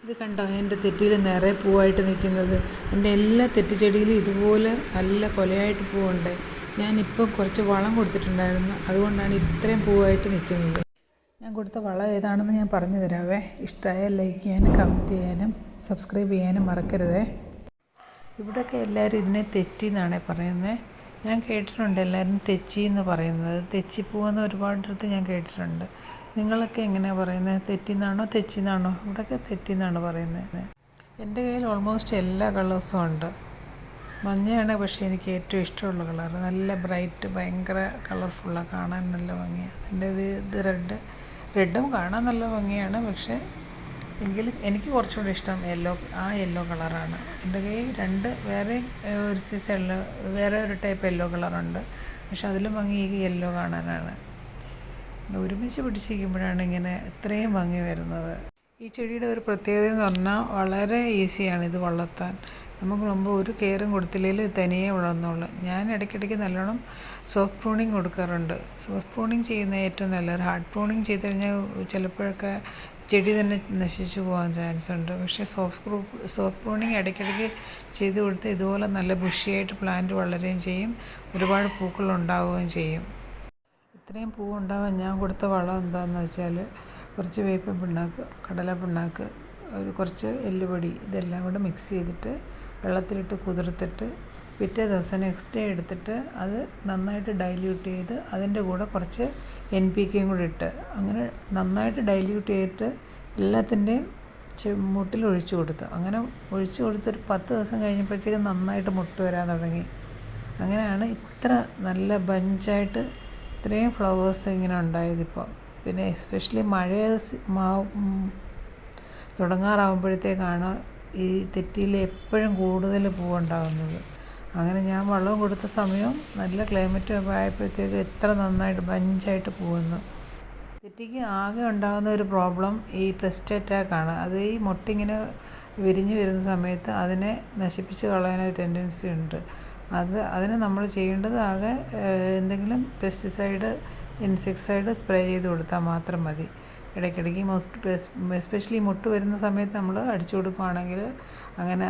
ഇത് കണ്ടോ, എൻ്റെ തെറ്റിയിൽ നിറയെ പൂവായിട്ട് നിൽക്കുന്നത്. എൻ്റെ എല്ലാ തെറ്റിച്ചെടിയിലും ഇതുപോലെ നല്ല കൊലയായിട്ട് പൂവുണ്ട്. ഞാനിപ്പോൾ കുറച്ച് വളം കൊടുത്തിട്ടുണ്ടായിരുന്നു, അതുകൊണ്ടാണ് ഇത്രയും പൂവായിട്ട് നിൽക്കുന്നത്. ഞാൻ കൊടുത്ത വളം ഏതാണെന്ന് ഞാൻ പറഞ്ഞു തരാവേ. ഇഷ്ടമായാൽ ലൈക്ക് ചെയ്യാനും കമൻറ്റ് ചെയ്യാനും സബ്സ്ക്രൈബ് ചെയ്യാനും മറക്കരുതേ. ഇവിടെയൊക്കെ എല്ലാവരും ഇതിനെ തെറ്റി എന്നാണ് പറയുന്നത്. ഞാൻ കേട്ടിട്ടുണ്ട് എല്ലാവരും തെച്ചി എന്ന് പറയുന്നത്. തെച്ചിപ്പൂവെന്ന് ഒരുപാടിടത്ത് ഞാൻ കേട്ടിട്ടുണ്ട്. നിങ്ങളൊക്കെ എങ്ങനെയാണ് പറയുന്നത്? തെറ്റിന്നാണോ തെച്ചിന്നാണോ? ഇവിടെയൊക്കെ തെറ്റിന്നാണ് പറയുന്നത്. എൻ്റെ കയ്യിൽ ഓൾമോസ്റ്റ് എല്ലാ കളേഴ്സും ഉണ്ട്. മഞ്ഞയാണ് പക്ഷേ എനിക്ക് ഏറ്റവും ഇഷ്ടമുള്ള കളർ. നല്ല ബ്രൈറ്റ്, ഭയങ്കര കളർഫുള്ളാണ്, കാണാൻ നല്ല ഭംഗിയാണ്. എൻ്റെ ഇത് റെഡും കാണാൻ നല്ല ഭംഗിയാണ്, പക്ഷേ എങ്കിലും എനിക്ക് കുറച്ചുകൂടി ഇഷ്ടം യെല്ലോ കളറാണ്. എൻ്റെ കയ്യിൽ വേറെ ഒരു സീസണിൽ വേറെ ഒരു ടൈപ്പ് യെല്ലോ കളറുണ്ട്, പക്ഷെ അതിലും ഭംഗി ഈ യെല്ലോ കാണാനാണ്. ഒരുമിച്ച് പിടിച്ചിരിക്കുമ്പോഴാണ് ഇങ്ങനെ ഇത്രയും ഭംഗി വരുന്നത്. ഈ ചെടിയുടെ ഒരു പ്രത്യേകത എന്ന് പറഞ്ഞാൽ വളരെ ഈസിയാണ് ഇത് വളർത്താൻ. നമുക്ക് മുമ്പ് ഒരു കെയറും കൊടുത്തില്ലെങ്കിൽ തനിയെ വളർന്നോളും. ഞാൻ ഇടയ്ക്കിടയ്ക്ക് നല്ലോണം സോഫ്റ്റ് പ്രൂണിങ് കൊടുക്കാറുണ്ട്. സോഫ്റ്റ് പ്രൂണിങ് ചെയ്യുന്നത് ഏറ്റവും നല്ലത്. ഹാർഡ് പ്രൂണിങ് ചെയ്ത് കഴിഞ്ഞാൽ ചിലപ്പോഴൊക്കെ ചെടി തന്നെ നശിച്ചു പോകാൻ ചാൻസ് ഉണ്ട്. പക്ഷേ സോഫ്റ്റ് പ്രൂണിങ് ഇടയ്ക്കിടയ്ക്ക് ചെയ്ത് കൊടുത്ത് ഇതുപോലെ നല്ല ബുഷിയായിട്ട് പ്ലാന്റ് വളരുകയും ചെയ്യും, ഒരുപാട് പൂക്കൾ ഉണ്ടാവുകയും ചെയ്യും. ഇത്രയും പൂവുണ്ടാവാൻ ഞാൻ കൊടുത്ത വളം എന്താണെന്ന് വെച്ചാൽ കുറച്ച് വേപ്പിൻ പിണ്ണാക്ക്, കടല പിണ്ണാക്ക്, കുറച്ച് എല്ലുപൊടി, ഇതെല്ലാം കൂടെ മിക്സ് ചെയ്തിട്ട് വെള്ളത്തിലിട്ട് കുതിർത്തിട്ട് പിറ്റേ ദിവസം നെക്സ്റ്റ് ഡേ എടുത്തിട്ട് അത് നന്നായിട്ട് ഡൈല്യൂട്ട് ചെയ്ത് അതിൻ്റെ കൂടെ കുറച്ച് NPK കൂടി ഇട്ട് അങ്ങനെ നന്നായിട്ട് ഡൈല്യൂട്ട് ചെയ്തിട്ട് എല്ലാത്തിൻ്റെയും മുട്ടിൽ ഒഴിച്ചു കൊടുത്തു. അങ്ങനെ ഒഴിച്ചു കൊടുത്തൊരു 10 ദിവസം കഴിഞ്ഞപ്പോഴത്തേക്കും നന്നായിട്ട് മുട്ട് വരാൻ തുടങ്ങി. അങ്ങനെയാണ് ഇത്ര നല്ല ബഞ്ചായിട്ട് ഇത്രയും ഫ്ലവേഴ്സ് ഇങ്ങനെ ഉണ്ടായതിപ്പോൾ. പിന്നെ എസ്പെഷ്യലി മഴ തുടങ്ങാറാകുമ്പോഴത്തേക്കാണ് ഈ തെറ്റിയിൽ എപ്പോഴും കൂടുതൽ പൂവുണ്ടാകുന്നത്. അങ്ങനെ ഞാൻ വെള്ളം കൊടുത്ത സമയം നല്ല ക്ലൈമറ്റ് ആയപ്പോഴത്തേക്ക് എത്ര നന്നായിട്ട് ബഞ്ചായിട്ട് പോകുന്നു. തെറ്റിക്ക് ആകെ ഉണ്ടാകുന്ന ഒരു പ്രോബ്ലം ഈ പെസ്റ്റ് അറ്റാക്കാണ്. അത് ഈ മൊട്ടിങ്ങനെ വിരിഞ്ഞു വരുന്ന സമയത്ത് അതിനെ നശിപ്പിച്ച് കളയാനൊരു ടെൻഡൻസി ഉണ്ട്. അതിന് നമ്മൾ ചെയ്യേണ്ടത് ആകെ എന്തെങ്കിലും പെസ്റ്റിസൈഡ്, ഇൻസെക്ടിസൈഡ് സ്പ്രേ ചെയ്ത് കൊടുത്താൽ മാത്രം മതി. ഇടയ്ക്കിടയ്ക്ക് എസ്പെഷ്യലി മുട്ട് വരുന്ന സമയത്ത് നമ്മൾ അടിച്ചു കൊടുക്കുകയാണെങ്കിൽ അങ്ങനെ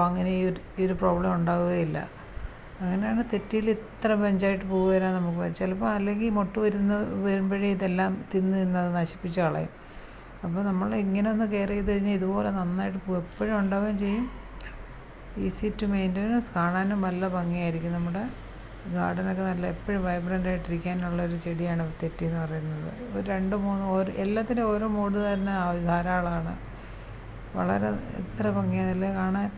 അങ്ങനെ ഈ ഒരു പ്രോബ്ലം ഉണ്ടാവുകയില്ല. അങ്ങനെയാണ് തെറ്റിയിൽ ഇത്ര ബഞ്ചായിട്ട് പൂ വരാൻ നമുക്ക് ചിലപ്പോൾ. അല്ലെങ്കിൽ മുട്ട് വരുമ്പോഴേ ഇതെല്ലാം തിന്ന് അത് നശിപ്പിച്ച് കളയും. അപ്പോൾ നമ്മൾ ഇങ്ങനെ ഒന്ന് കെയർ ചെയ്ത് കഴിഞ്ഞാൽ ഇതുപോലെ നന്നായിട്ട് പൂ എപ്പോഴും ഉണ്ടാവുകയും ചെയ്യും. ഈസി ടു മെയിൻ്റനൻസ്, കാണാനും നല്ല ഭംഗിയായിരിക്കും. നമ്മുടെ ഗാർഡനൊക്കെ നല്ല എപ്പോഴും വൈബ്രൻ്റ് ആയിട്ടിരിക്കാനുള്ളൊരു ചെടിയാണ് തെറ്റി എന്ന് പറയുന്നത്. ഒരു 2-3 എല്ലാത്തിൻ്റെ ഓരോ മൂഡ് തന്നെ ധാരാളമാണ്. വളരെ എത്ര ഭംഗിയാണല്ലേ കാണാൻ.